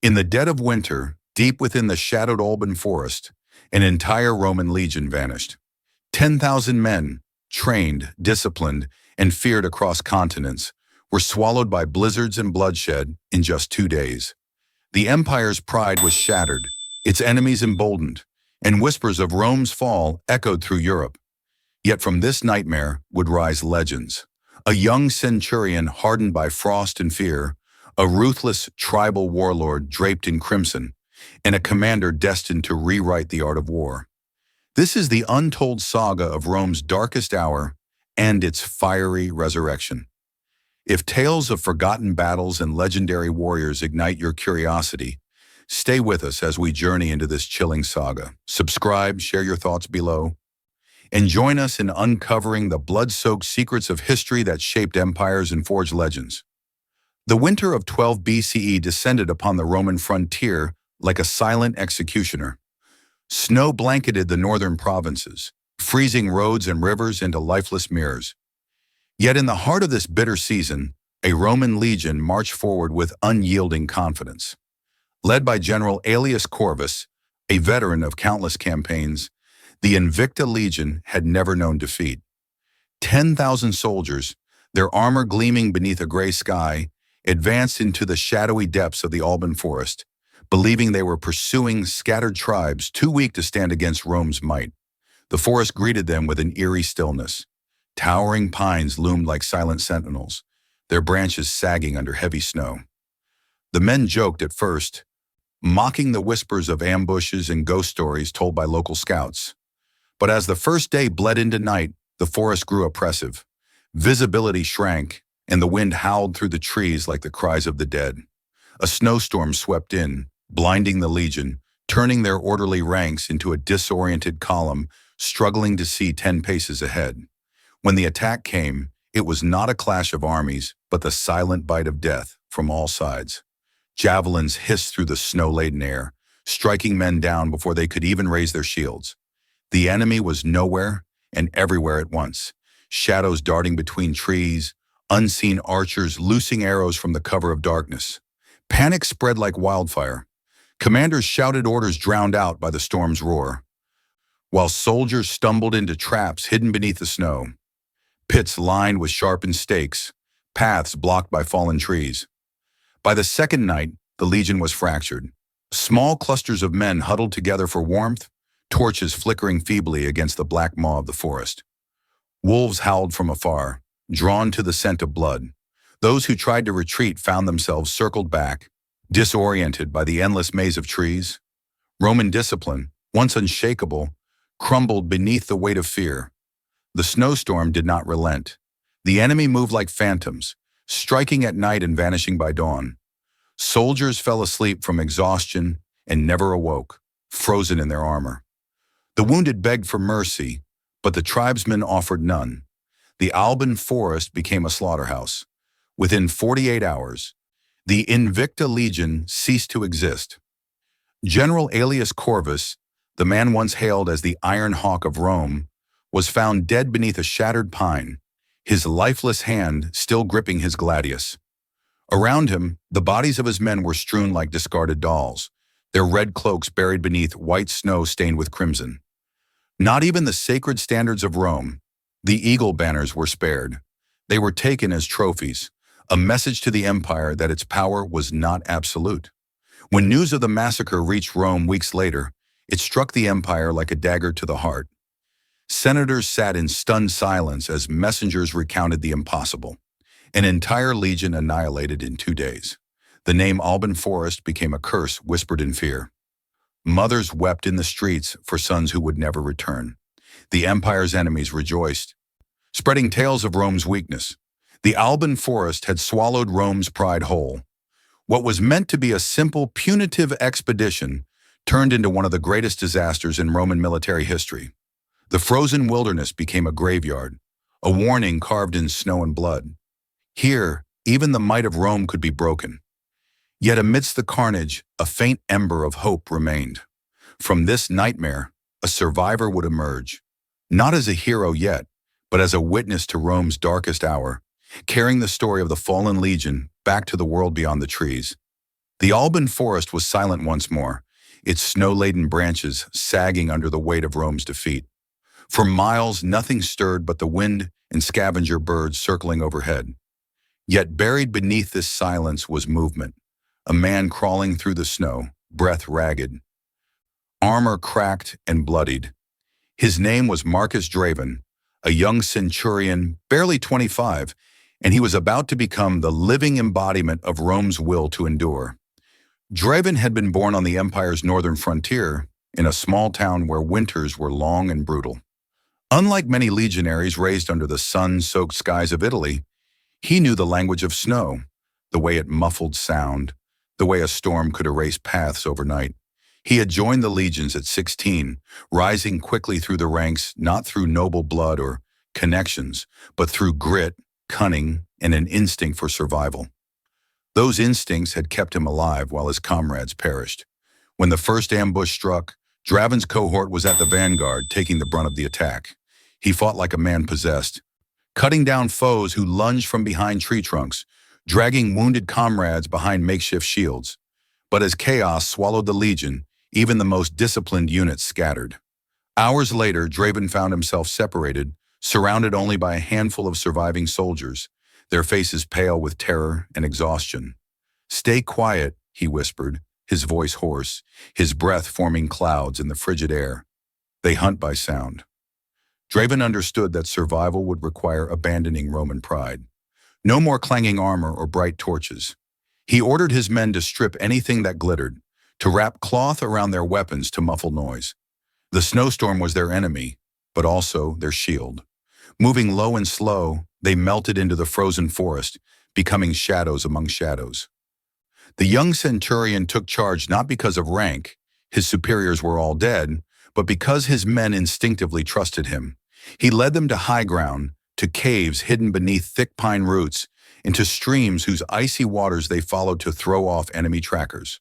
In the dead of winter, deep within the shadowed Alban Forest, an entire Roman legion vanished. 10,000 men, trained, disciplined, and feared across continents, were swallowed by blizzards and bloodshed in just 2 days. The empire's pride was shattered, its enemies emboldened, and whispers of Rome's fall echoed through Europe. Yet from this nightmare would rise legends. A young centurion hardened by frost and fear, a ruthless tribal warlord draped in crimson, and a commander destined to rewrite the art of war. This is the untold saga of Rome's darkest hour and its fiery resurrection. If tales of forgotten battles and legendary warriors ignite your curiosity, stay with us as we journey into this chilling saga. Subscribe, share your thoughts below, and join us in uncovering the blood-soaked secrets of history that shaped empires and forged legends. The winter of 12 BCE descended upon the Roman frontier like a silent executioner. Snow blanketed the northern provinces, freezing roads and rivers into lifeless mirrors. Yet in the heart of this bitter season, a Roman legion marched forward with unyielding confidence. Led by General Aelius Corvus, a veteran of countless campaigns, the Invicta Legion had never known defeat. 10,000 soldiers, their armor gleaming beneath a gray sky, advanced into the shadowy depths of the Alban Forest, believing they were pursuing scattered tribes too weak to stand against Rome's might. The forest greeted them with an eerie stillness. Towering pines loomed like silent sentinels, their branches sagging under heavy snow. The men joked at first, mocking the whispers of ambushes and ghost stories told by local scouts. But as the first day bled into night, the forest grew oppressive. Visibility shrank, and the wind howled through the trees like the cries of the dead. A snowstorm swept in, blinding the legion, turning their orderly ranks into a disoriented column, struggling to see 10 paces ahead. When the attack came, it was not a clash of armies, but the silent bite of death from all sides. Javelins hissed through the snow-laden air, striking men down before they could even raise their shields. The enemy was nowhere and everywhere at once, shadows darting between trees, unseen archers loosing arrows from the cover of darkness. Panic spread like wildfire. Commanders shouted orders drowned out by the storm's roar, while soldiers stumbled into traps hidden beneath the snow. Pits lined with sharpened stakes, paths blocked by fallen trees. By the second night, the legion was fractured. Small clusters of men huddled together for warmth, torches flickering feebly against the black maw of the forest. Wolves howled from afar, drawn to the scent of blood. Those who tried to retreat found themselves circled back, disoriented by the endless maze of trees. Roman discipline, once unshakable, crumbled beneath the weight of fear. The snowstorm did not relent. The enemy moved like phantoms, striking at night and vanishing by dawn. Soldiers fell asleep from exhaustion and never awoke, frozen in their armor. The wounded begged for mercy, but the tribesmen offered none. The Alban Forest became a slaughterhouse. Within 48 hours, the Invicta Legion ceased to exist. General Aelius Corvus, the man once hailed as the Iron Hawk of Rome, was found dead beneath a shattered pine, his lifeless hand still gripping his gladius. Around him, the bodies of his men were strewn like discarded dolls, their red cloaks buried beneath white snow stained with crimson. Not even the sacred standards of Rome, the eagle banners, were spared. They were taken as trophies, a message to the empire that its power was not absolute. When news of the massacre reached Rome weeks later, it struck the empire like a dagger to the heart. Senators sat in stunned silence as messengers recounted the impossible. An entire legion annihilated in 2 days. The name Alban Forest became a curse whispered in fear. Mothers wept in the streets for sons who would never return. The empire's enemies rejoiced, spreading tales of Rome's weakness. The Alban Forest had swallowed Rome's pride whole. What was meant to be a simple, punitive expedition turned into one of the greatest disasters in Roman military history. The frozen wilderness became a graveyard, a warning carved in snow and blood. Here, even the might of Rome could be broken. Yet amidst the carnage, a faint ember of hope remained. From this nightmare, a survivor would emerge, not as a hero yet, but as a witness to Rome's darkest hour, carrying the story of the fallen legion back to the world beyond the trees. The Alban Forest was silent once more, its snow-laden branches sagging under the weight of Rome's defeat. For miles, nothing stirred but the wind and scavenger birds circling overhead. Yet buried beneath this silence was movement, a man crawling through the snow, breath ragged, armor cracked and bloodied. His name was Marcus Draven, a young centurion, barely 25, and he was about to become the living embodiment of Rome's will to endure. Draven had been born on the empire's northern frontier, in a small town where winters were long and brutal. Unlike many legionaries raised under the sun-soaked skies of Italy, he knew the language of snow, the way it muffled sound, the way a storm could erase paths overnight. He had joined the legions at 16, rising quickly through the ranks not through noble blood or connections, but through grit, cunning, and an instinct for survival. Those instincts had kept him alive while his comrades perished. When the first ambush struck, Draven's cohort was at the vanguard, taking the brunt of the attack. He fought like a man possessed, cutting down foes who lunged from behind tree trunks, dragging wounded comrades behind makeshift shields. But as chaos swallowed the legion, even the most disciplined units scattered. Hours later, Draven found himself separated, surrounded only by a handful of surviving soldiers, their faces pale with terror and exhaustion. "Stay quiet," he whispered, his voice hoarse, his breath forming clouds in the frigid air. "They hunt by sound." Draven understood that survival would require abandoning Roman pride. No more clanging armor or bright torches. He ordered his men to strip anything that glittered, to wrap cloth around their weapons to muffle noise. The snowstorm was their enemy, but also their shield. Moving low and slow, they melted into the frozen forest, becoming shadows among shadows. The young centurion took charge not because of rank, his superiors were all dead, but because his men instinctively trusted him. He led them to high ground, to caves hidden beneath thick pine roots, into streams whose icy waters they followed to throw off enemy trackers.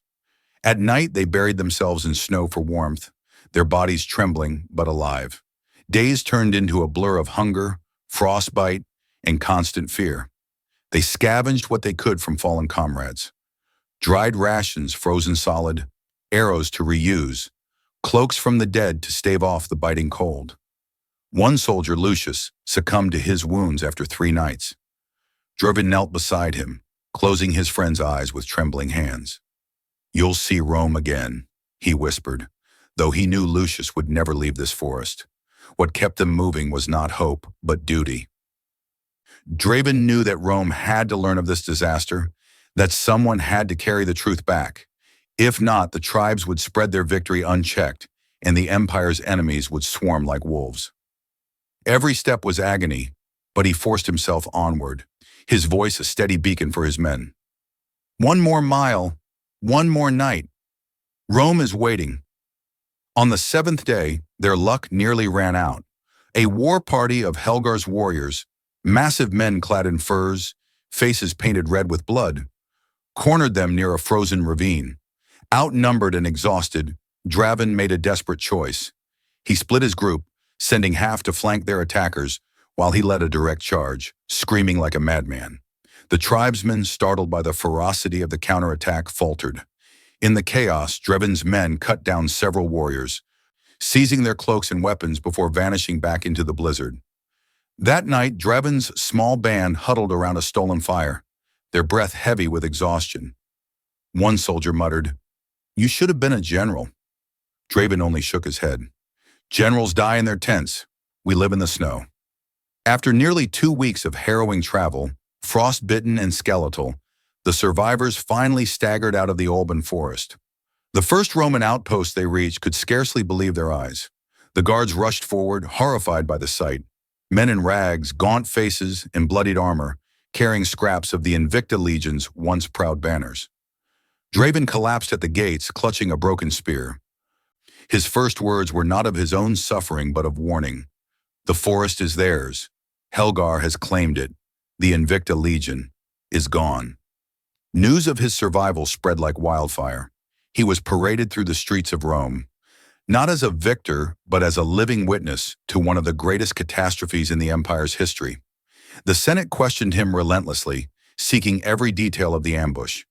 At night, they buried themselves in snow for warmth, their bodies trembling but alive. Days turned into a blur of hunger, frostbite, and constant fear. They scavenged what they could from fallen comrades. Dried rations frozen solid, arrows to reuse, cloaks from the dead to stave off the biting cold. One soldier, Lucius, succumbed to his wounds after 3 nights. Draven knelt beside him, closing his friend's eyes with trembling hands. "You'll see Rome again," he whispered, though he knew Lucius would never leave this forest. What kept them moving was not hope, but duty. Draven knew that Rome had to learn of this disaster, that someone had to carry the truth back. If not, the tribes would spread their victory unchecked, and the empire's enemies would swarm like wolves. Every step was agony, but he forced himself onward, his voice a steady beacon for his men. "One more mile, one more night. Rome is waiting." On the 7th day, their luck nearly ran out. A war party of Helgar's warriors, massive men clad in furs, faces painted red with blood, cornered them near a frozen ravine. Outnumbered and exhausted, Draven made a desperate choice. He split his group, sending half to flank their attackers, while he led a direct charge, screaming like a madman. The tribesmen, startled by the ferocity of the counterattack, faltered. In the chaos, Draven's men cut down several warriors, seizing their cloaks and weapons before vanishing back into the blizzard. That night, Draven's small band huddled around a stolen fire, their breath heavy with exhaustion. One soldier muttered, "You should have been a general." Draven only shook his head. "Generals die in their tents. We live in the snow." After nearly 2 weeks of harrowing travel, frostbitten and skeletal, the survivors finally staggered out of the Alban Forest. The first Roman outpost they reached could scarcely believe their eyes. The guards rushed forward, horrified by the sight. Men in rags, gaunt faces, and bloodied armor, carrying scraps of the Invicta Legion's once proud banners. Draven collapsed at the gates, clutching a broken spear. His first words were not of his own suffering, but of warning. The forest is theirs. Helgar has claimed it. The Invicta Legion is gone. News of his survival spread like wildfire. He was paraded through the streets of Rome, not as a victor, but as a living witness to one of the greatest catastrophes in the empire's history. The Senate questioned him relentlessly, seeking every detail of the ambush.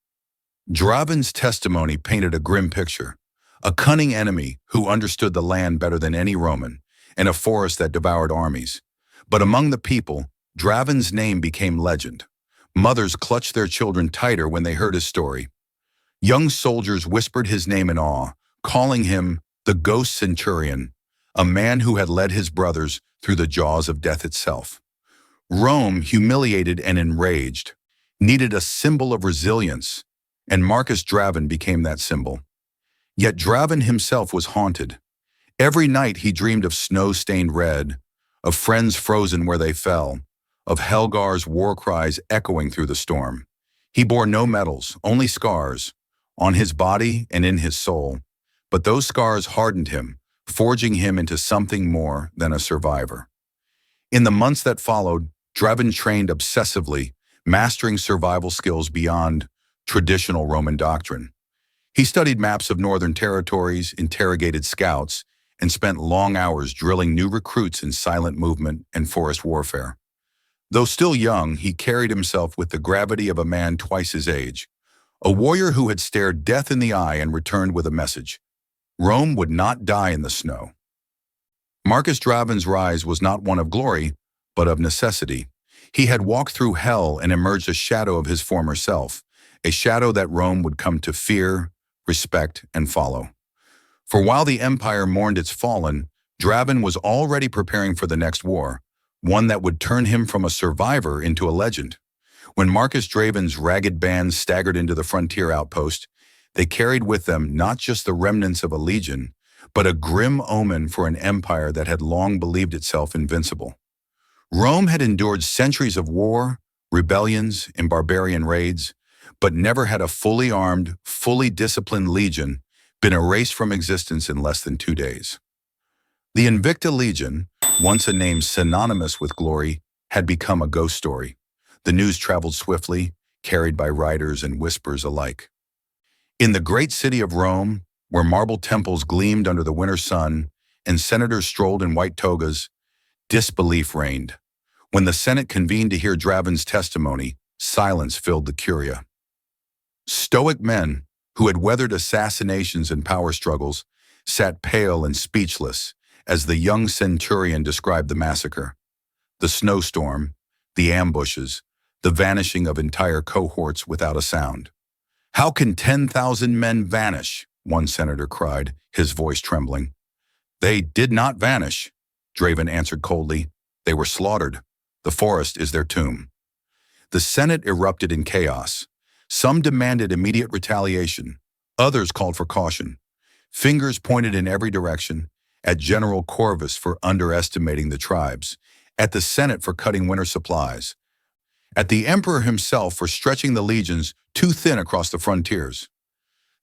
Draven's testimony painted a grim picture, a cunning enemy who understood the land better than any Roman, and a forest that devoured armies. But among the people, Draven's name became legend. Mothers clutched their children tighter when they heard his story. Young soldiers whispered his name in awe, calling him the Ghost Centurion, a man who had led his brothers through the jaws of death itself. Rome, humiliated and enraged, needed a symbol of resilience, and Marcus Draven became that symbol. Yet Draven himself was haunted. Every night he dreamed of snow-stained red, of friends frozen where they fell, of Helgar's war cries echoing through the storm. He bore no medals, only scars, on his body and in his soul. But those scars hardened him, forging him into something more than a survivor. In the months that followed, Draven trained obsessively, mastering survival skills beyond traditional Roman doctrine. He studied maps of northern territories, interrogated scouts, and spent long hours drilling new recruits in silent movement and forest warfare. Though still young, he carried himself with the gravity of a man twice his age, a warrior who had stared death in the eye and returned with a message. Rome would not die in the snow. Marcus Draven's rise was not one of glory, but of necessity. He had walked through hell and emerged a shadow of his former self, a shadow that Rome would come to fear, respect, and follow. For while the empire mourned its fallen, Draven was already preparing for the next war, one that would turn him from a survivor into a legend. When Marcus Draven's ragged bands staggered into the frontier outpost, they carried with them not just the remnants of a legion, but a grim omen for an empire that had long believed itself invincible. Rome had endured centuries of war, rebellions, and barbarian raids, but never had a fully armed, fully disciplined legion been erased from existence in less than 2 days. The Invicta Legion, once a name synonymous with glory, had become a ghost story. The news traveled swiftly, carried by writers and whispers alike. In the great city of Rome, where marble temples gleamed under the winter sun and senators strolled in white togas, disbelief reigned. When the Senate convened to hear Draven's testimony, silence filled the curia. Stoic men, who had weathered assassinations and power struggles, sat pale and speechless as the young centurion described the massacre. The snowstorm, the ambushes, the vanishing of entire cohorts without a sound. "How can 10,000 men vanish?" one senator cried, his voice trembling. "They did not vanish," Draven answered coldly. "They were slaughtered. The forest is their tomb." The Senate erupted in chaos. Some demanded immediate retaliation. Others called for caution. Fingers pointed in every direction, at General Corvus for underestimating the tribes, at the Senate for cutting winter supplies, at the emperor himself for stretching the legions too thin across the frontiers.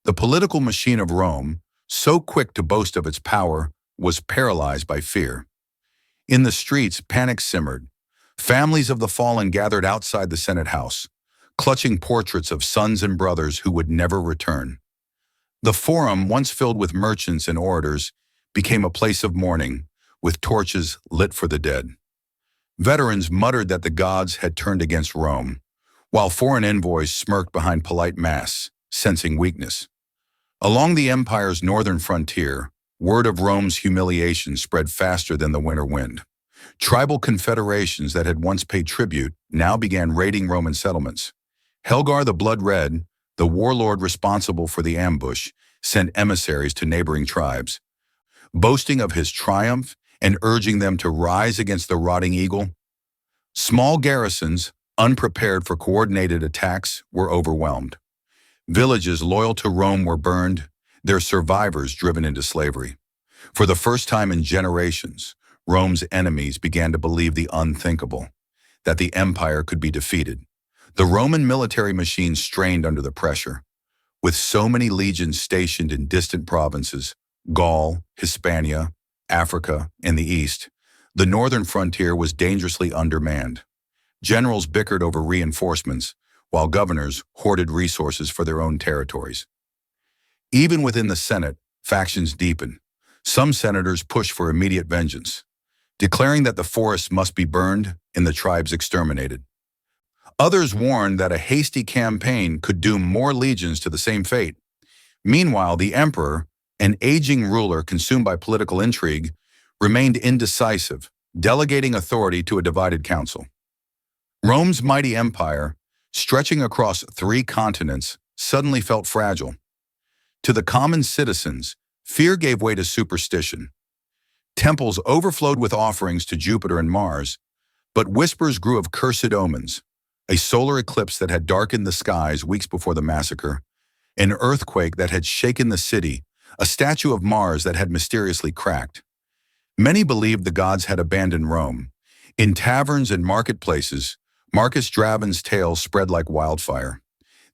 The political machine of Rome, so quick to boast of its power, was paralyzed by fear. In the streets, panic simmered. Families of the fallen gathered outside the Senate House, clutching portraits of sons and brothers who would never return. The Forum, once filled with merchants and orators, became a place of mourning, with torches lit for the dead. Veterans muttered that the gods had turned against Rome, while foreign envoys smirked behind polite masks, sensing weakness. Along the empire's northern frontier, word of Rome's humiliation spread faster than the winter wind. Tribal confederations that had once paid tribute now began raiding Roman settlements. Helgar the Blood Red, the warlord responsible for the ambush, sent emissaries to neighboring tribes, boasting of his triumph and urging them to rise against the rotting eagle. Small garrisons, unprepared for coordinated attacks, were overwhelmed. Villages loyal to Rome were burned, their survivors driven into slavery. For the first time in generations, Rome's enemies began to believe the unthinkable, that the empire could be defeated. The Roman military machine strained under the pressure. With so many legions stationed in distant provinces, Gaul, Hispania, Africa, and the East, the northern frontier was dangerously undermanned. Generals bickered over reinforcements, while governors hoarded resources for their own territories. Even within the Senate, factions deepened. Some senators pushed for immediate vengeance, declaring that the forests must be burned and the tribes exterminated. Others warned that a hasty campaign could doom more legions to the same fate. Meanwhile, the emperor, an aging ruler consumed by political intrigue, remained indecisive, delegating authority to a divided council. Rome's mighty empire, stretching across 3 continents, suddenly felt fragile. To the common citizens, fear gave way to superstition. Temples overflowed with offerings to Jupiter and Mars, but whispers grew of cursed omens: a solar eclipse that had darkened the skies weeks before the massacre, an earthquake that had shaken the city, a statue of Mars that had mysteriously cracked. Many believed the gods had abandoned Rome. In taverns and marketplaces, Marcus Draven's tale spread like wildfire.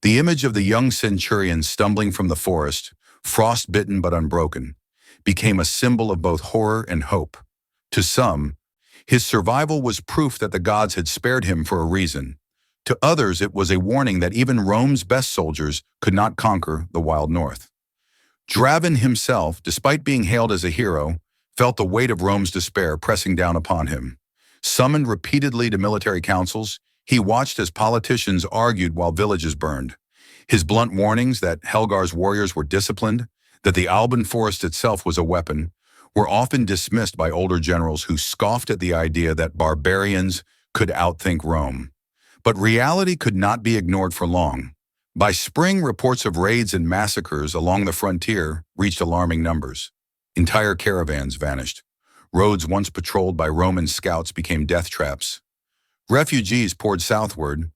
The image of the young centurion stumbling from the forest, frost-bitten but unbroken, became a symbol of both horror and hope. To some, his survival was proof that the gods had spared him for a reason. To others, it was a warning that even Rome's best soldiers could not conquer the wild north. Draven himself, despite being hailed as a hero, felt the weight of Rome's despair pressing down upon him. Summoned repeatedly to military councils, he watched as politicians argued while villages burned. His blunt warnings that Helgar's warriors were disciplined, that the Alban Forest itself was a weapon, were often dismissed by older generals who scoffed at the idea that barbarians could outthink Rome. But reality could not be ignored for long. By spring, reports of raids and massacres along the frontier reached alarming numbers. Entire caravans vanished. Roads once patrolled by Roman scouts became death traps. Refugees poured southward,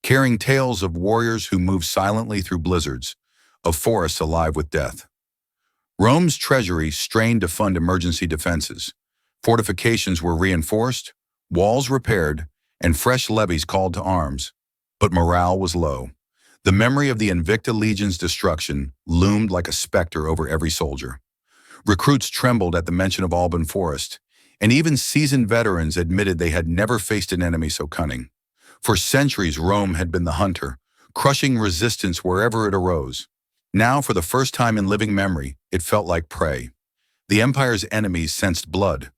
carrying tales of warriors who moved silently through blizzards, of forests alive with death. Rome's treasury strained to fund emergency defenses. Fortifications were reinforced, walls repaired, and fresh levies called to arms. But morale was low. The memory of the Invicta Legion's destruction loomed like a specter over every soldier. Recruits trembled at the mention of Alban Forest, and even seasoned veterans admitted they had never faced an enemy so cunning. For centuries, Rome had been the hunter, crushing resistance wherever it arose. Now, for the first time in living memory, it felt like prey. The empire's enemies sensed blood.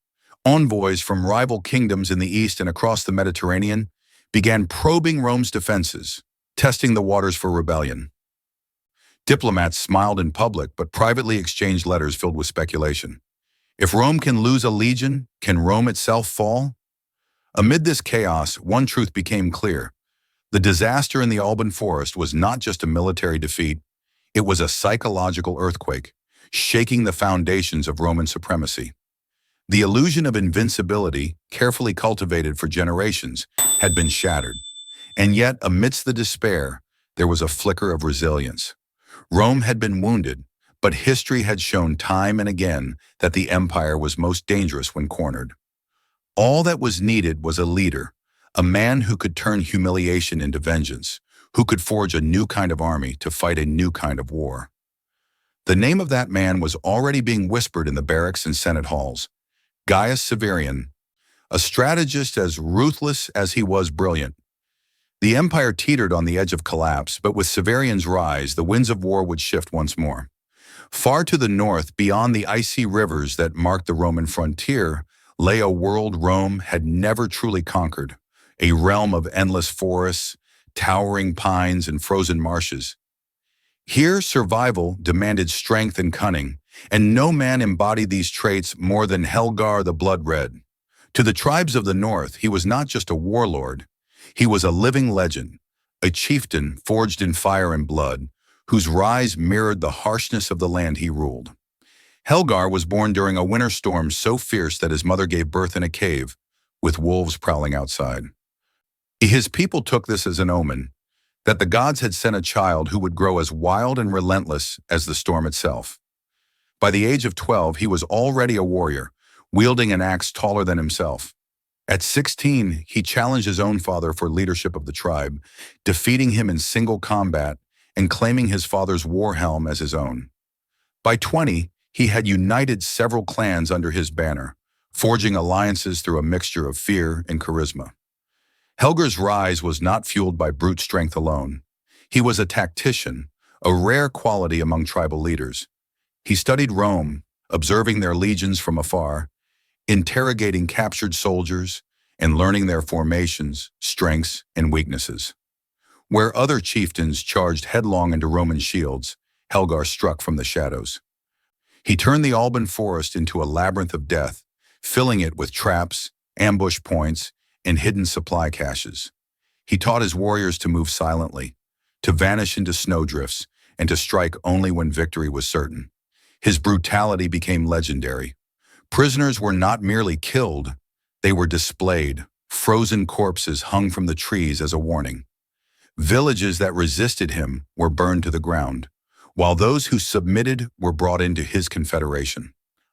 Envoys from rival kingdoms in the east and across the Mediterranean began probing Rome's defenses, testing the waters for rebellion. Diplomats smiled in public but privately exchanged letters filled with speculation. If Rome can lose a legion, can Rome itself fall? Amid this chaos, one truth became clear. The disaster in the Alban Forest was not just a military defeat, it was a psychological earthquake, shaking the foundations of Roman supremacy. The illusion of invincibility, carefully cultivated for generations, had been shattered. And yet, amidst the despair, there was a flicker of resilience. Rome had been wounded, but history had shown time and again that the empire was most dangerous when cornered. All that was needed was a leader, a man who could turn humiliation into vengeance, who could forge a new kind of army to fight a new kind of war. The name of that man was already being whispered in the barracks and senate halls: Gaius Severian, a strategist as ruthless as he was brilliant. The empire teetered on the edge of collapse, but with Severian's rise, the winds of war would shift once more. Far to the north, beyond the icy rivers that marked the Roman frontier, lay a world Rome had never truly conquered, a realm of endless forests, towering pines, and frozen marshes. Here, survival demanded strength and cunning, and no man embodied these traits more than Helgar the Blood-Red. To the tribes of the north, he was not just a warlord, he was a living legend, a chieftain forged in fire and blood, whose rise mirrored the harshness of the land he ruled. Helgar was born during a winter storm so fierce that his mother gave birth in a cave, with wolves prowling outside. His people took this as an omen, that the gods had sent a child who would grow as wild and relentless as the storm itself. By the age of 12, he was already a warrior, wielding an axe taller than himself. At 16, he challenged his own father for leadership of the tribe, defeating him in single combat and claiming his father's war helm as his own. By 20, he had united several clans under his banner, forging alliances through a mixture of fear and charisma. Helgar's rise was not fueled by brute strength alone. He was a tactician, a rare quality among tribal leaders. He studied Rome, observing their legions from afar, interrogating captured soldiers, and learning their formations, strengths, and weaknesses. Where other chieftains charged headlong into Roman shields, Helgar struck from the shadows. He turned the Alban Forest into a labyrinth of death, filling it with traps, ambush points, and hidden supply caches. He taught his warriors to move silently, to vanish into snowdrifts, and to strike only when victory was certain. His brutality became legendary. Prisoners were not merely killed, they were displayed. Frozen corpses hung from the trees as a warning. Villages that resisted him were burned to the ground, while those who submitted were brought into his confederation.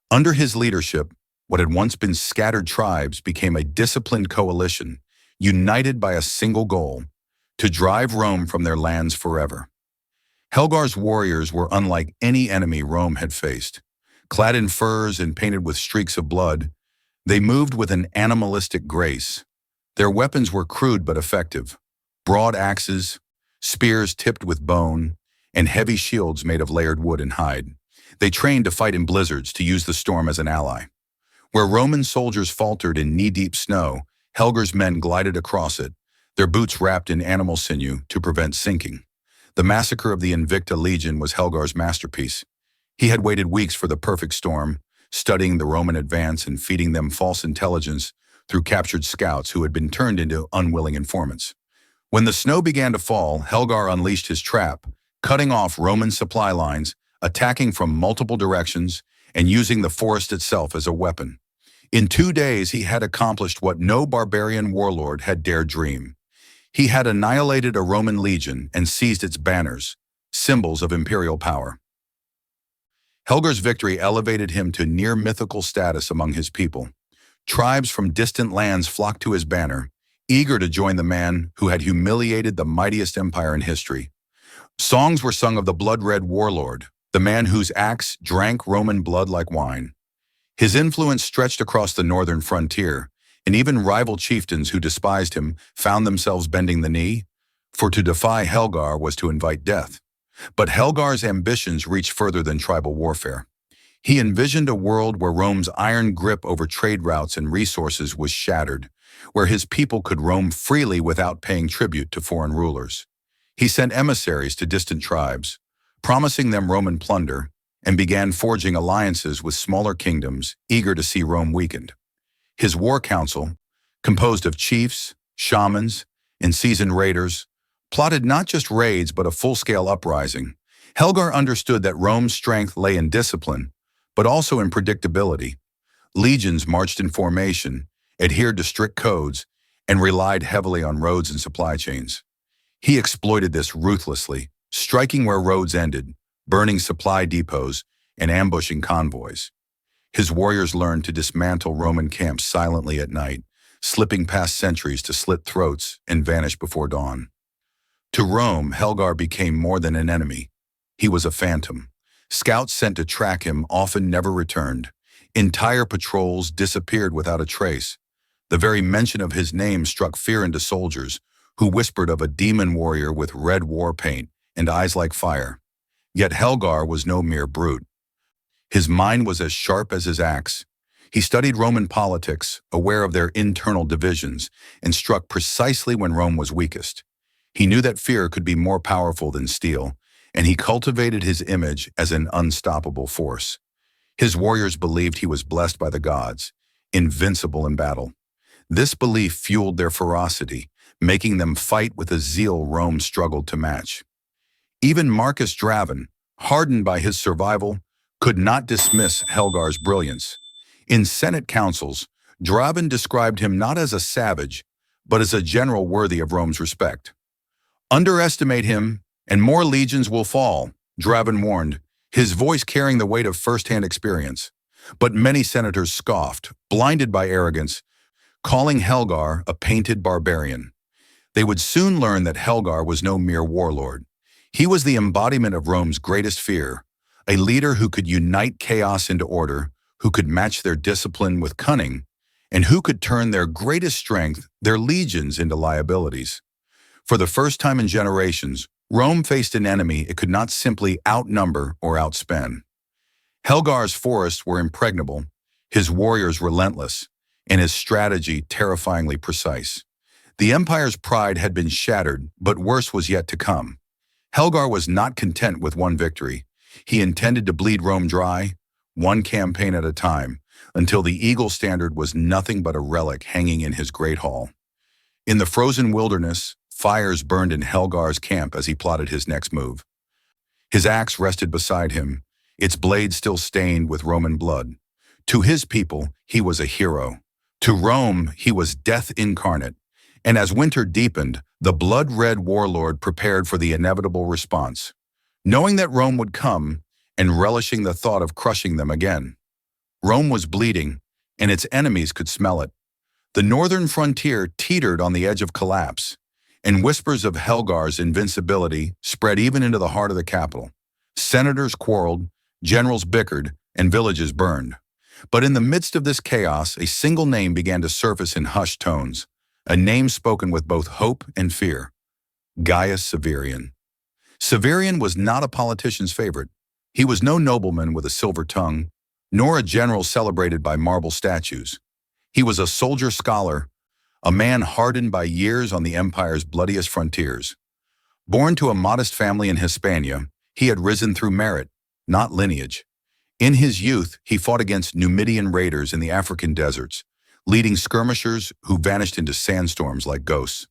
Under his leadership, what had once been scattered tribes became a disciplined coalition, united by a single goal: to drive Rome from their lands forever. Helgar's warriors were unlike any enemy Rome had faced. Clad in furs and painted with streaks of blood, they moved with an animalistic grace. Their weapons were crude but effective: broad axes, spears tipped with bone, and heavy shields made of layered wood and hide. They trained to fight in blizzards, to use the storm as an ally. Where Roman soldiers faltered in knee-deep snow, Helgar's men glided across it, their boots wrapped in animal sinew to prevent sinking. The massacre of the Invicta Legion was Helgar's masterpiece. He had waited weeks for the perfect storm, studying the Roman advance and feeding them false intelligence through captured scouts who had been turned into unwilling informants. When the snow began to fall, Helgar unleashed his trap, cutting off Roman supply lines, attacking from multiple directions, and using the forest itself as a weapon. In 2 days, he had accomplished what no barbarian warlord had dared dream. He had annihilated a Roman legion and seized its banners, symbols of imperial power. Helgar's victory elevated him to near-mythical status among his people. Tribes from distant lands flocked to his banner, eager to join the man who had humiliated the mightiest empire in history. Songs were sung of the blood-red warlord, the man whose axe drank Roman blood like wine. His influence stretched across the northern frontier, and even rival chieftains who despised him found themselves bending the knee, for to defy Helgar was to invite death. But Helgar's ambitions reached further than tribal warfare. He envisioned a world where Rome's iron grip over trade routes and resources was shattered, where his people could roam freely without paying tribute to foreign rulers. He sent emissaries to distant tribes, promising them Roman plunder, and began forging alliances with smaller kingdoms eager to see Rome weakened. His war council, composed of chiefs, shamans, and seasoned raiders, plotted not just raids but a full-scale uprising. Helgar understood that Rome's strength lay in discipline, but also in predictability. Legions marched in formation, adhered to strict codes, and relied heavily on roads and supply chains. He exploited this ruthlessly, striking where roads ended, burning supply depots, and ambushing convoys. His warriors learned to dismantle Roman camps silently at night, slipping past sentries to slit throats and vanish before dawn. To Rome, Helgar became more than an enemy. He was a phantom. Scouts sent to track him often never returned. Entire patrols disappeared without a trace. The very mention of his name struck fear into soldiers, who whispered of a demon warrior with red war paint and eyes like fire. Yet Helgar was no mere brute. His mind was as sharp as his axe. He studied Roman politics, aware of their internal divisions, and struck precisely when Rome was weakest. He knew that fear could be more powerful than steel, and he cultivated his image as an unstoppable force. His warriors believed he was blessed by the gods, invincible in battle. This belief fueled their ferocity, making them fight with a zeal Rome struggled to match. Even Marcus Draven, hardened by his survival, could not dismiss Helgar's brilliance. In Senate councils, Draven described him not as a savage, but as a general worthy of Rome's respect. "Underestimate him, and more legions will fall," Draven warned, his voice carrying the weight of first-hand experience. But many senators scoffed, blinded by arrogance, calling Helgar a painted barbarian. They would soon learn that Helgar was no mere warlord. He was the embodiment of Rome's greatest fear, a leader who could unite chaos into order, who could match their discipline with cunning, and who could turn their greatest strength, their legions, into liabilities. For the first time in generations, Rome faced an enemy it could not simply outnumber or outspend. Helgar's forests were impregnable, his warriors relentless, and his strategy terrifyingly precise. The empire's pride had been shattered, but worse was yet to come. Helgar was not content with one victory. He intended to bleed Rome dry, one campaign at a time, until the eagle standard was nothing but a relic hanging in his great hall. In the frozen wilderness, fires burned in Helgar's camp as he plotted his next move. His axe rested beside him, its blade still stained with Roman blood. To his people, he was a hero. To Rome, he was death incarnate. And as winter deepened, the blood-red warlord prepared for the inevitable response, knowing that Rome would come and relishing the thought of crushing them again. Rome was bleeding, and its enemies could smell it. The northern frontier teetered on the edge of collapse, and whispers of Helgar's invincibility spread even into the heart of the capital. Senators quarreled, generals bickered, and villages burned. But in the midst of this chaos, a single name began to surface in hushed tones, a name spoken with both hope and fear: Gaius Severian. Severian was not a politician's favorite. He was no nobleman with a silver tongue, nor a general celebrated by marble statues. He was a soldier scholar, a man hardened by years on the empire's bloodiest frontiers. Born to a modest family in Hispania, he had risen through merit, not lineage. In his youth, he fought against Numidian raiders in the African deserts, leading skirmishers who vanished into sandstorms like ghosts.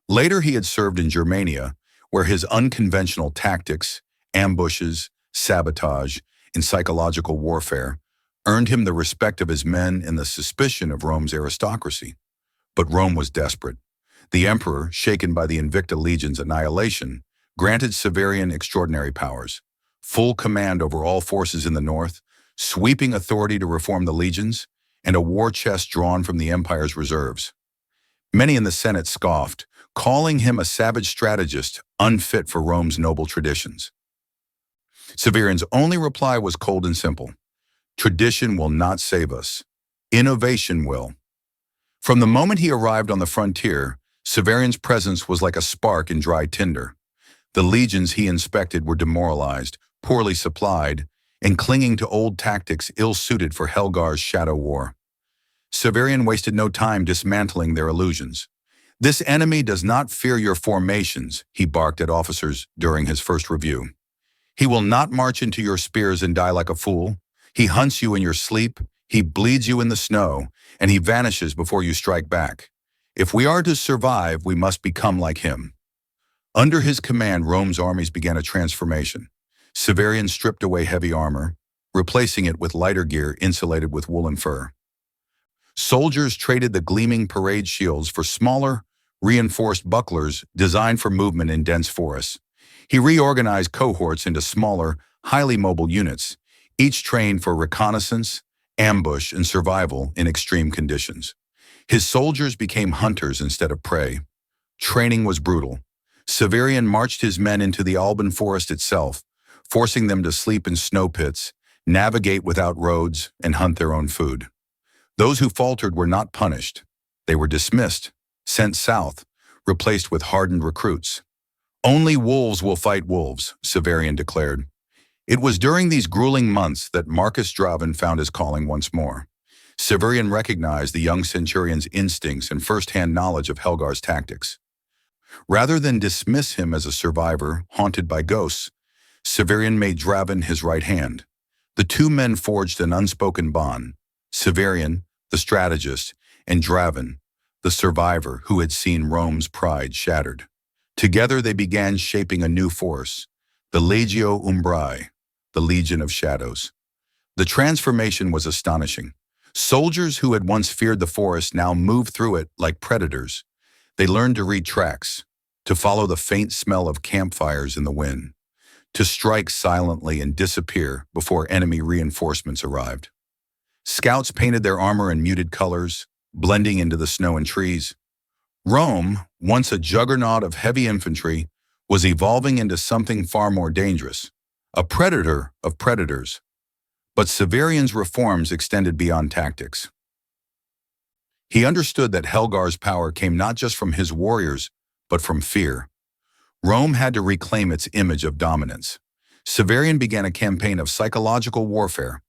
Later, he had served in Germania, where his unconventional tactics, ambushes, sabotage, and psychological warfare earned him the respect of his men and the suspicion of Rome's aristocracy. But Rome was desperate. The emperor, shaken by the Invicta legion's annihilation, granted Severian extraordinary powers: full command over all forces in the north, sweeping authority to reform the legions, and a war chest drawn from the empire's reserves. Many in the Senate scoffed, calling him a savage strategist unfit for Rome's noble traditions. Severian's only reply was cold and simple: tradition will not save us. Innovation will. From the moment he arrived on the frontier, Severian's presence was like a spark in dry tinder. The legions he inspected were demoralized, poorly supplied, and clinging to old tactics ill-suited for Helgar's shadow war. Severian wasted no time dismantling their illusions. "This enemy does not fear your formations," he barked at officers during his first review. "He will not march into your spears and die like a fool. He hunts you in your sleep, he bleeds you in the snow, and he vanishes before you strike back. If we are to survive, we must become like him." Under his command, Rome's armies began a transformation. Severian stripped away heavy armor, replacing it with lighter gear insulated with wool and fur. Soldiers traded the gleaming parade shields for smaller, reinforced bucklers designed for movement in dense forests. He reorganized cohorts into smaller, highly mobile units, each trained for reconnaissance, ambush, and survival in extreme conditions. His soldiers became hunters instead of prey. Training was brutal. Severian marched his men into the Alban Forest itself, forcing them to sleep in snow pits, navigate without roads, and hunt their own food. Those who faltered were not punished. They were dismissed, sent south, replaced with hardened recruits. "Only wolves will fight wolves," Severian declared. It was during these grueling months that Marcus Draven found his calling once more. Severian recognized the young centurion's instincts and first-hand knowledge of Helgar's tactics. Rather than dismiss him as a survivor haunted by ghosts, Severian made Draven his right hand. The two men forged an unspoken bond: Severian, the strategist, and Draven, the survivor who had seen Rome's pride shattered. Together they began shaping a new force, the Legio Umbrae, the Legion of Shadows. The transformation was astonishing. Soldiers who had once feared the forest now moved through it like predators. They learned to read tracks, to follow the faint smell of campfires in the wind, to strike silently and disappear before enemy reinforcements arrived. Scouts painted their armor in muted colors, blending into the snow and trees. Rome, once a juggernaut of heavy infantry, was evolving into something far more dangerous: a predator of predators. But Severian's reforms extended beyond tactics. He understood that Helgar's power came not just from his warriors, but from fear. Rome had to reclaim its image of dominance. Severian began a campaign of psychological warfare,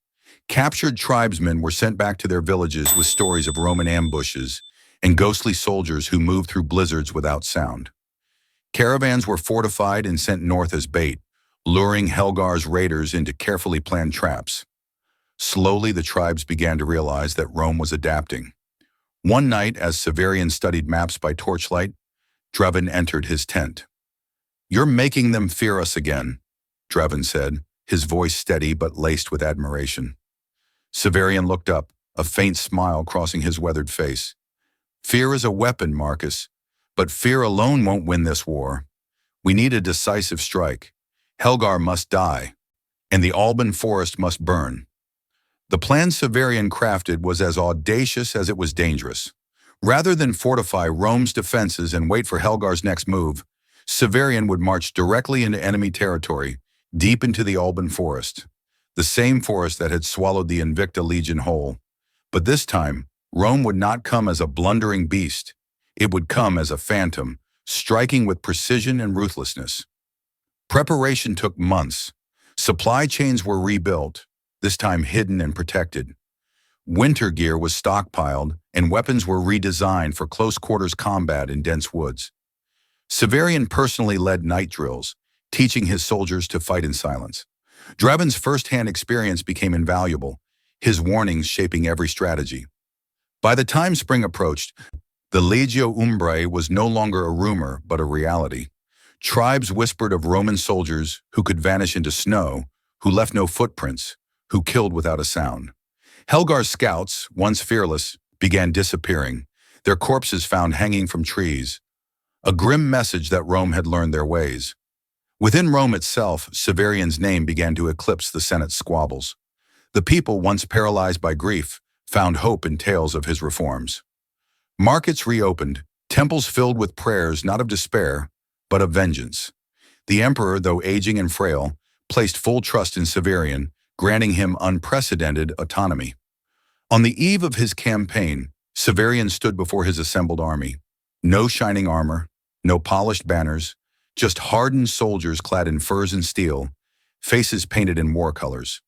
Captured tribesmen were sent back to their villages with stories of Roman ambushes and ghostly soldiers who moved through blizzards without sound. Caravans were fortified and sent north as bait, luring Helgar's raiders into carefully planned traps. Slowly, the tribes began to realize that Rome was adapting. One night, as Severian studied maps by torchlight, Drevin entered his tent. "You're making them fear us again," Drevin said, his voice steady but laced with admiration. Severian looked up, a faint smile crossing his weathered face. "Fear is a weapon, Marcus, but fear alone won't win this war. We need a decisive strike. Helgar must die, and the Alban Forest must burn." The plan Severian crafted was as audacious as it was dangerous. Rather than fortify Rome's defenses and wait for Helgar's next move, Severian would march directly into enemy territory, deep into the Alban Forest, the same forest that had swallowed the Invicta Legion whole. But this time, Rome would not come as a blundering beast. It would come as a phantom, striking with precision and ruthlessness. Preparation took months. Supply chains were rebuilt, this time hidden and protected. Winter gear was stockpiled, and weapons were redesigned for close-quarters combat in dense woods. Severian personally led night drills, teaching his soldiers to fight in silence. Drevin's first-hand experience became invaluable, his warnings shaping every strategy. By the time spring approached, the Legio Umbrae was no longer a rumor but a reality. Tribes whispered of Roman soldiers who could vanish into snow, who left no footprints, who killed without a sound. Helgar's scouts, once fearless, began disappearing, their corpses found hanging from trees. A grim message that Rome had learned their ways. Within Rome itself, Severian's name began to eclipse the Senate's squabbles. The people, once paralyzed by grief, found hope in tales of his reforms. Markets reopened, temples filled with prayers not of despair, but of vengeance. The emperor, though aging and frail, placed full trust in Severian, granting him unprecedented autonomy. On the eve of his campaign, Severian stood before his assembled army. No shining armor, no polished banners, just hardened soldiers clad in furs and steel, faces painted in war colors.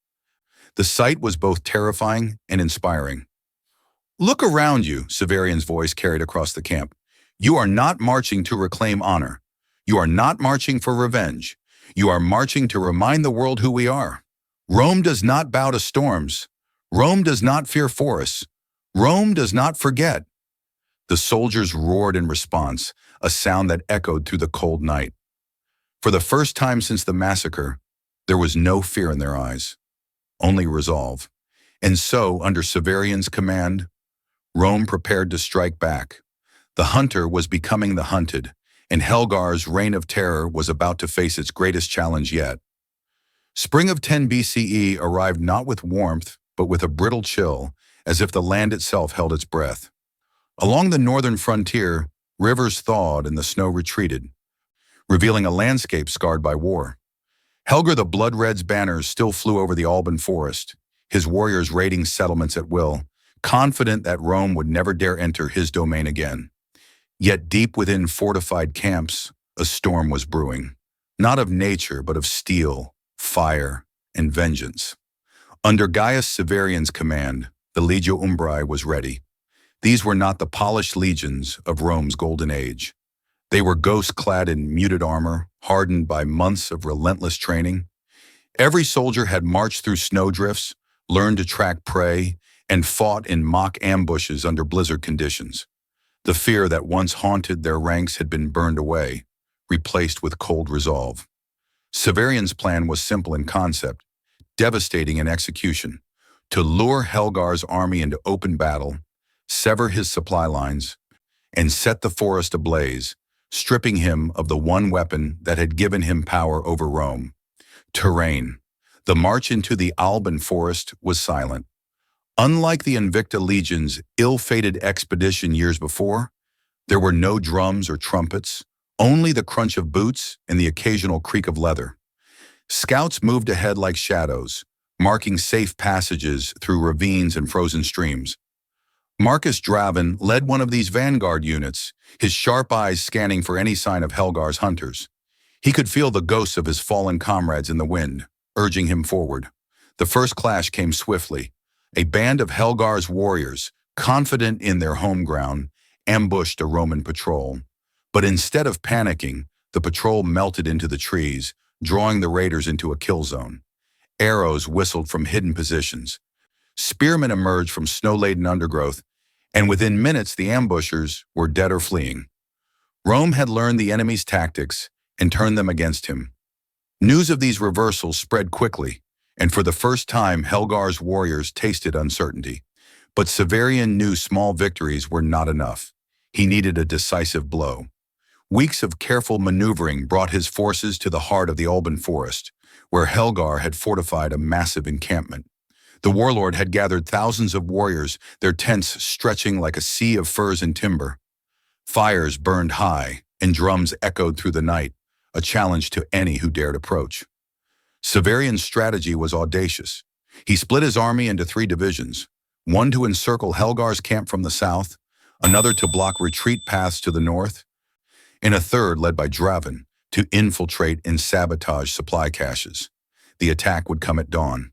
The sight was both terrifying and inspiring. "Look around you," Severian's voice carried across the camp. "You are not marching to reclaim honor. You are not marching for revenge. You are marching to remind the world who we are. Rome does not bow to storms. Rome does not fear forests. Rome does not forget." The soldiers roared in response, a sound that echoed through the cold night. For the first time since the massacre, there was no fear in their eyes, only resolve. And so, under Severian's command, Rome prepared to strike back. The hunter was becoming the hunted, and Helgar's reign of terror was about to face its greatest challenge yet. Spring of 10 BCE arrived not with warmth, but with a brittle chill, as if the land itself held its breath. Along the northern frontier, rivers thawed and the snow retreated, revealing a landscape scarred by war. Helgar the Blood-Red's banners still flew over the Alban Forest, his warriors raiding settlements at will, confident that Rome would never dare enter his domain again. Yet deep within fortified camps, a storm was brewing, not of nature but of steel, fire, and vengeance. Under Gaius Severian's command, the Legio Umbrae was ready. These were not the polished legions of Rome's golden age. They were ghosts clad in muted armor, hardened by months of relentless training. Every soldier had marched through snowdrifts, learned to track prey, and fought in mock ambushes under blizzard conditions. The fear that once haunted their ranks had been burned away, replaced with cold resolve. Severian's plan was simple in concept, devastating in execution: to lure Helgar's army into open battle, sever his supply lines, and set the forest ablaze, stripping him of the one weapon that had given him power over Rome: terrain. The march into the Alban Forest was silent. Unlike the Invicta Legion's ill-fated expedition years before, there were no drums or trumpets, only the crunch of boots and the occasional creak of leather. Scouts moved ahead like shadows, marking safe passages through ravines and frozen streams. Marcus Drevin led one of these vanguard units, his sharp eyes scanning for any sign of Helgar's hunters. He could feel the ghosts of his fallen comrades in the wind, urging him forward. The first clash came swiftly. A band of Helgar's warriors, confident in their home ground, ambushed a Roman patrol. But instead of panicking, the patrol melted into the trees, drawing the raiders into a kill zone. Arrows whistled from hidden positions. Spearmen emerged from snow-laden undergrowth, and within minutes the ambushers were dead or fleeing. Rome had learned the enemy's tactics and turned them against him. News of these reversals spread quickly, and for the first time Helgar's warriors tasted uncertainty. But Severian knew small victories were not enough. He needed a decisive blow. Weeks of careful maneuvering brought his forces to the heart of the Alban Forest, where Helgar had fortified a massive encampment. The warlord had gathered thousands of warriors, their tents stretching like a sea of furs and timber. Fires burned high, and drums echoed through the night, a challenge to any who dared approach. Severian's strategy was audacious. He split his army into 3 divisions, one to encircle Helgar's camp from the south, another to block retreat paths to the north, and a third led by Draven to infiltrate and sabotage supply caches. The attack would come at dawn.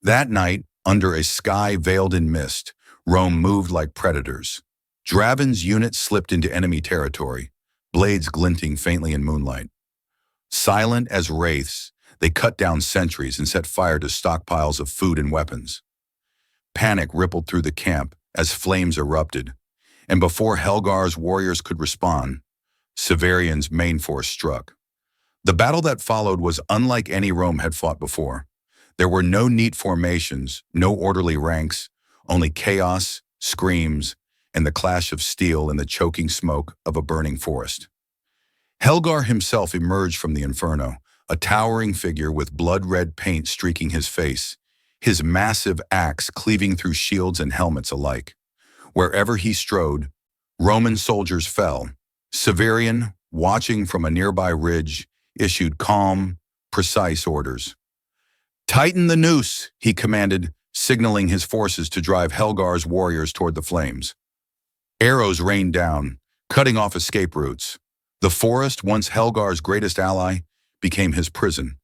That night, under a sky veiled in mist, Rome moved like predators. Draven's unit slipped into enemy territory, blades glinting faintly in moonlight. Silent as wraiths, they cut down sentries and set fire to stockpiles of food and weapons. Panic rippled through the camp as flames erupted, and before Helgar's warriors could respond, Severian's main force struck. The battle that followed was unlike any Rome had fought before. There were no neat formations, no orderly ranks, only chaos, screams, and the clash of steel in the choking smoke of a burning forest. Helgar himself emerged from the inferno, a towering figure with blood-red paint streaking his face, his massive axe cleaving through shields and helmets alike. Wherever he strode, Roman soldiers fell. Severian, watching from a nearby ridge, issued calm, precise orders. "Tighten the noose," he commanded, signaling his forces to drive Helgar's warriors toward the flames. Arrows rained down, cutting off escape routes. The forest, once Helgar's greatest ally, became his prison.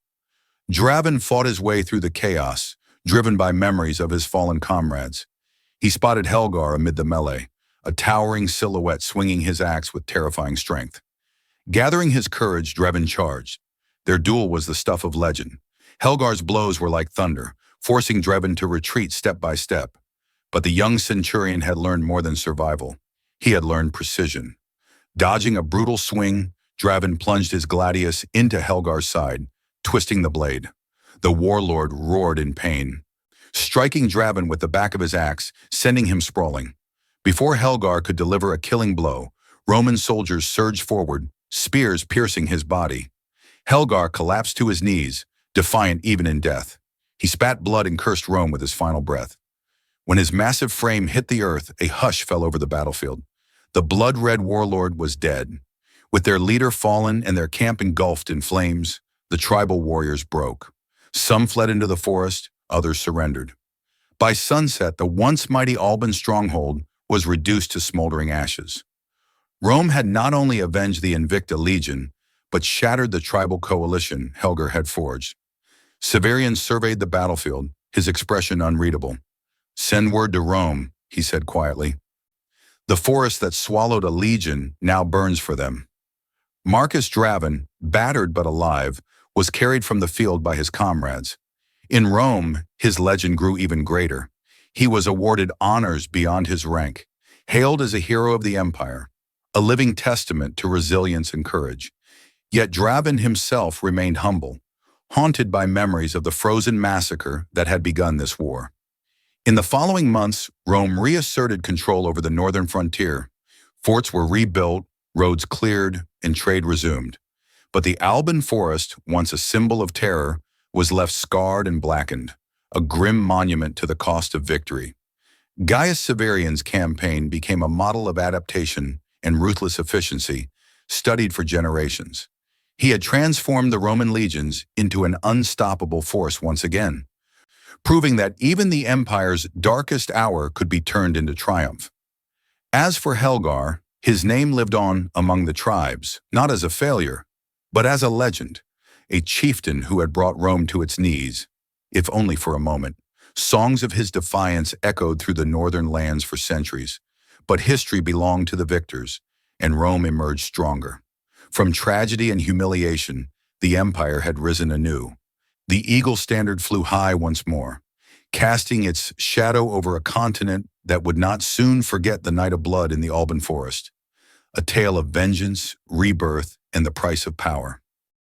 Draven fought his way through the chaos, driven by memories of his fallen comrades. He spotted Helgar amid the melee, a towering silhouette swinging his axe with terrifying strength. Gathering his courage, Draven charged. Their duel was the stuff of legend. Helgar's blows were like thunder, forcing Draven to retreat step by step. But the young centurion had learned more than survival. He had learned precision. Dodging a brutal swing, Draven plunged his gladius into Helgar's side, twisting the blade. The warlord roared in pain, striking Draven with the back of his axe, sending him sprawling. Before Helgar could deliver a killing blow, Roman soldiers surged forward, spears piercing his body. Helgar collapsed to his knees, defiant even in death. He spat blood and cursed Rome with his final breath. When his massive frame hit the earth, a hush fell over the battlefield. The blood-red warlord was dead. With their leader fallen and their camp engulfed in flames, the tribal warriors broke. Some fled into the forest, others surrendered. By sunset, the once mighty Alban stronghold was reduced to smoldering ashes. Rome had not only avenged the Invicta Legion, but shattered the tribal coalition Helgar had forged. Severian surveyed the battlefield, his expression unreadable. "Send word to Rome," he said quietly. "The forest that swallowed a legion now burns for them." Marcus Draven, battered but alive, was carried from the field by his comrades. In Rome, his legend grew even greater. He was awarded honors beyond his rank, hailed as a hero of the empire, a living testament to resilience and courage. Yet Draven himself remained humble, haunted by memories of the frozen massacre that had begun this war. In the following months, Rome reasserted control over the northern frontier. Forts were rebuilt, roads cleared, and trade resumed. But the Alban Forest, once a symbol of terror, was left scarred and blackened, a grim monument to the cost of victory. Gaius Severian's campaign became a model of adaptation and ruthless efficiency, studied for generations. He had transformed the Roman legions into an unstoppable force once again, proving that even the empire's darkest hour could be turned into triumph. As for Helgar, his name lived on among the tribes, not as a failure, but as a legend, a chieftain who had brought Rome to its knees. if only for a moment. Songs of his defiance echoed through the northern lands for centuries, but history belonged to the victors, and Rome emerged stronger. From tragedy and humiliation, the empire had risen anew. The eagle standard flew high once more, casting its shadow over a continent that would not soon forget the night of blood in the Alban Forest, a tale of vengeance, rebirth, and the price of power.